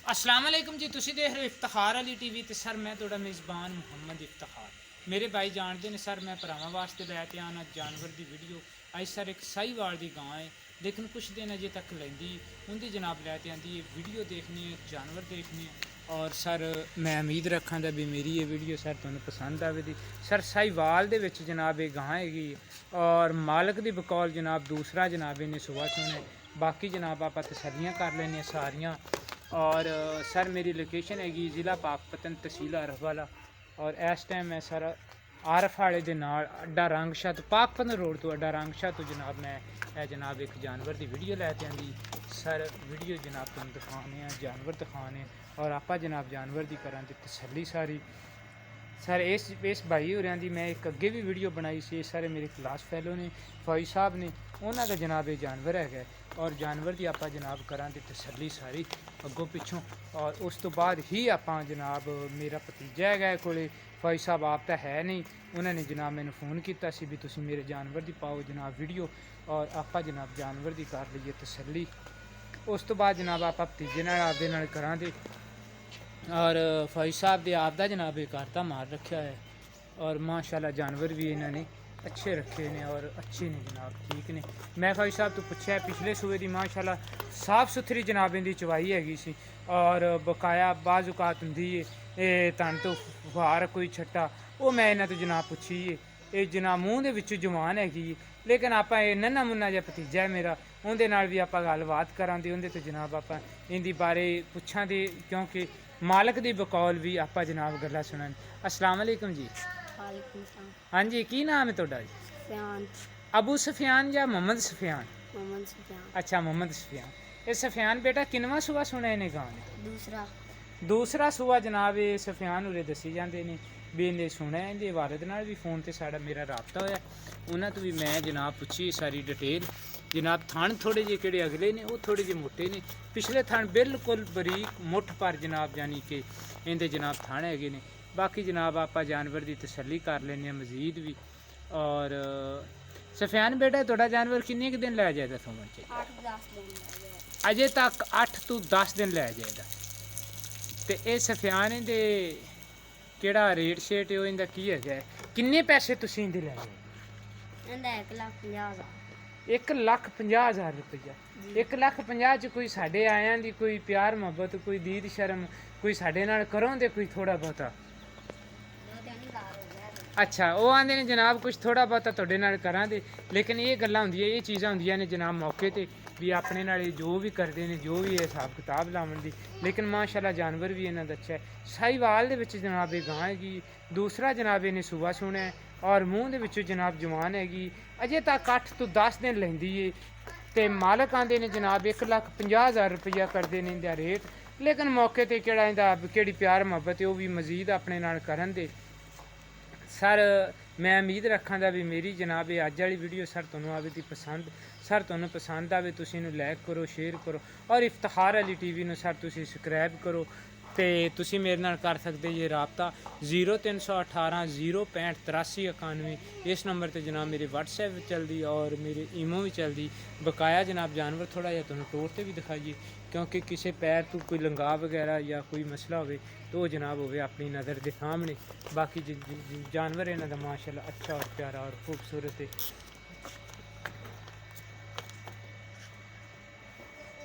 अस्सलाम वालेकुम जी, तुसी देख रहे हो इफ्तिखार अली टीवी ते सर मैं थोड़ा मेज़बान मुहम्मद इफ्तिखार। मेरे भाई जानते ने सर मैं भरावां वास्ते लैके आना जानवर की वीडियो। अज सर एक साहीवाल की गां है, लेकिन कुछ दिन अजे तक लेंदी उनकी जनाब लैके आंदी है वीडियो देखनी है, जानवर देखने और सर मैं उम्मीद रखा दा भी मेरी ये वीडियो सर तुहानू पसंद आवेगी। सर साहीवाल दे विच जनाब ये गां हैगी और मालक की बकौल जनाब दूसरा जनाब इन्हें सुबह सुने। बाकी जनाब आप तसल्लियाँ कर लेने सारियाँ। और सर मेरी लोकेशन हैगी ज़िला पाकपतन तहसील आरफवाला और इस टाइम मैं सर आरफवाले के नाल अड्डा रंगशाह तो पाकपतन रोड तो अड्डा रंगशाह तो जनाब मैं जनाब एक जानवर की वीडियो लैके आंदी। सर वीडियो जनाब तुम दिखाने जानवर दिखाने और आप जनाब जानवर की करा तसल्ली सारी। सर इस भाई होरें दी मैं एक अगे भी वीडियो बनाई सी, सारे मेरे क्लास फैलो ने फौजी साहब ने उन्होंने का जनाब ये जानवर है और जानवर की आप जनाब करा तसल्ली सारी अगों पिछों। और उस तो बाद ही आप जनाब मेरा भतीजा है कोले फौजी साहब आप तो है नहीं, उन्होंने जनाब मैंने फ़ोन किया भी तुसी मेरे जानवर की पाओ जनाब वीडियो और आप जनाब जानवर की कर लीए तसल्ली। उस तो बाद जनाब आप भतीजे आपदे करा दे और फौजी साहब दे आपदा जनाब एक कारता मार रखा है और माशाल्लाह जानवर भी इन्होंने अच्छे रखे ने और अच्छे ने जनाब ठीक ने। मैं फौजी साहब तो पूछा पिछले सूबे की माशाल्लाह साफ सुथरी जनाब इनकी चवाई हैगी सी और बकाया बाजुकात होंगी है तन तो फुहार कोई छट्टा वो मैं इन्हों तो जनाब पूछी है ये जनाब मूँह के विच जवान हैगी। लेकिन आप नन्ना मुन्ना जहा भतीजा है मेरा उनके नाल भी आप गलबात करा दी उनके तो जनाब आप इनके बारे पुछा दे क्योंकि मालक की बकौल भी आप जनाब गल्लां सुनन। अस्सलाम वालेकुम जी। हाँ जी की नाम है तुहाडा जी? अबू सफियान या मोहम्मद सफियान? अच्छा मोहम्मद सफियान। ये सफियान बेटा किनवा सुबह सुने इन्हें गाँव ने? दूसरा सुबह जनाब ये सफियान उरे दसी जाते हैं भी इन्हें सुने इनके वालद नाल भी फोन ते साड़ा मेरा रबता होया उन्होंने तो भी मैं जनाब पूछी सारी डिटेल। जनाब थण थोड़े जे किहड़े अगले ने वो थोड़े जे मोटे ने, पिछले थण बिल्कुल बरीक मुठ पर जनाब यानी कि इनके जनाब थण है ने। बाकी जनाब आप जानवर की तसल्ली कर लें मजीद भी। और सफियान बेटा थोड़ा जानवर किन्ने दिन लै जाएगा सुमन च? अजे तक 8 तो 10 दिन लै जाएगा। तो ये सफियान दे केड़ा रेट शेट है इनका की है किन्ने पैसे तुसीं इंदे लै जाए? 1,50,000 रुपया। 1,50,000 च कोई साढ़े आयां दी कोई प्यार मोहब्बत कोई दीद शर्म कोई साढ़े नाल करो दे कोई थोड़ा बहुता? अच्छा वो आंदे ने जनाब कुछ थोड़ा बहुता तुहाडे नाल करां दे, लेकिन ये गल्लां होंदियां ये चीज़ां होंदियां ने जनाब मौके ते भी अपने नाल जो भी करते हैं जो भी हिसाब किताब लावन दी। लेकिन माशाल्लाह जानवर भी इन्हां दा अच्छा है। साहीवाल दे विच जनाब ये गां हैगी, दूसरा जनाब इन्हें सुबह सुना है और मूँह दे विचों जनाब जवान हैगी। अजे तक 8 तो 10 दिन लैंदी है तो मालक आंदे ने जनाब 1,50,000 रुपया करते हैं इंदा रेट। लेकिन मौके ते केड़ा इंदा केड़ी प्यार मोहब्बत है वो भी मजीद अपने नाल करन दे। सर मैं उम्मीद रखा दा भी मेरी जनाब ये अज वाली वीडियो सर तुहानू आवेगी पसंद। सर तुहानू पसंद आवे तुसीं इनू लाइक करो शेयर करो और इफ्तिखार अली टीवी नू सर तुसीं सबसक्राइब करो। तो तुसीं मेरे नाल कर सकते जे रबता 0318 065 83 91 इस नंबर पर जनाब मेरे व्हाट्सएप भी चलती और मेरे ईमो भी चलती। बकाया जनाब जानवर थोड़ा जिहा तुहानू तौर पर भी दिखाइए क्योंकि किसी पैर तो कोई लंगा वगैरह या कोई मसला हो तो जनाब हो अपनी नज़र के सामने। बाकी जानवर इन्हों का माशाल्लाह अच्छा और प्यारा और खूबसूरत है।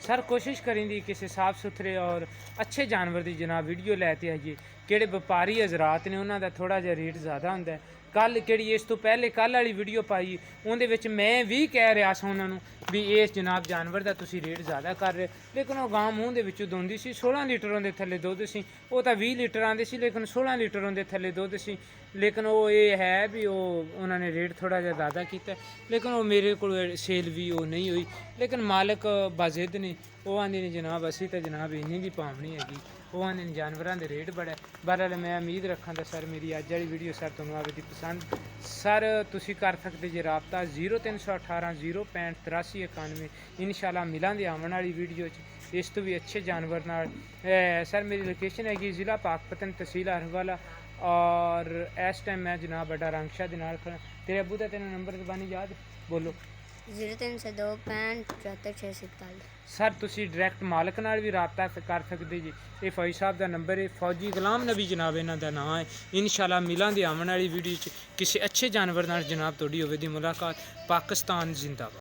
सर कोशिश करेंगी किसी साफ सुथरे और अच्छे जानवर की जनाब वीडियो लैते आइए। किहड़े व्यापारी हजरात ने उन्हों का थोड़ा जिहा रेट ज़्यादा होंदा है। कल कि इस तो पहले कल वाली वीडियो पाई उन्हें मैं भी कह रहा था उन्होंने भी इस जनाब जानवर का तुसीं रेट ज़्यादा कर रहे, लेकिन वो गां मूँह के विचों दोंदी सी 16 लीटर उनके थले दुध सी। वो तो 20 लीटर आते सी लेकिन 16 लीटर उनके थले दुध सी। लेकिन वो ये है भी वो उन्होंने रेट थोड़ा जिहा ज़्यादा किया, लेकिन वो मेरे को सेल भी वो नहीं हुई। लेकिन मालक बाजिद ने वो आंदे ने जनाब असी तो जनाब इन्नी की भावनी हैगी वो आंदे ने जानवरों के रेट बड़ा। बहरहाल मैं उम्मीद रखा था सर मेरी अज वाली वीडियो सर तुहानू आवेगी पसंद। सर तुसीं कर सकते जे रबता 0318 065 83 91 इंशाल्लाह मिलांगे आने वाली वीडियो इस तो भी अच्छे जानवर नाल। सर मेरी लोकेशन हैगी ज़िला पाकपतन तहसील आरफवाला और इस टाइम मैं जनाब बड़ा रंगशाह के नाल खड़ा। तेरे अबू का तेरा नंबर जबानी याद बोलो? 0302 65 74 641। ਸਰ ਤੁਸੀਂ ਡਾਇਰੈਕਟ ਮਾਲਕ ਨਾਲ ਵੀ ਰਾਬਤਾ ਕਰ ਸਕਦੇ ਜੀ। ਇਹ ਫੌਜੀ ਸਾਹਿਬ ਦਾ ਨੰਬਰ ਹੈ, ਫੌਜੀ ਗੁਲਾਮ ਨਬੀ ਜਨਾਬ ਇਹਨਾਂ ਦਾ ਨਾਮ ਹੈ। ਇਨਸ਼ਾਅੱਲਾ ਮਿਲਾਂਗੇ ਆਉਣ ਵਾਲੀ ਵੀਡੀਓ 'ਚ ਕਿਸੇ ਅੱਛੇ ਜਾਨਵਰ ਨਾਲ ਜਨਾਬ ਤੁਹਾਡੀ ਹੋਵੇ ਦੀ ਮੁਲਾਕਾਤ। ਪਾਕਿਸਤਾਨ ਜ਼ਿੰਦਾਬਾਦ।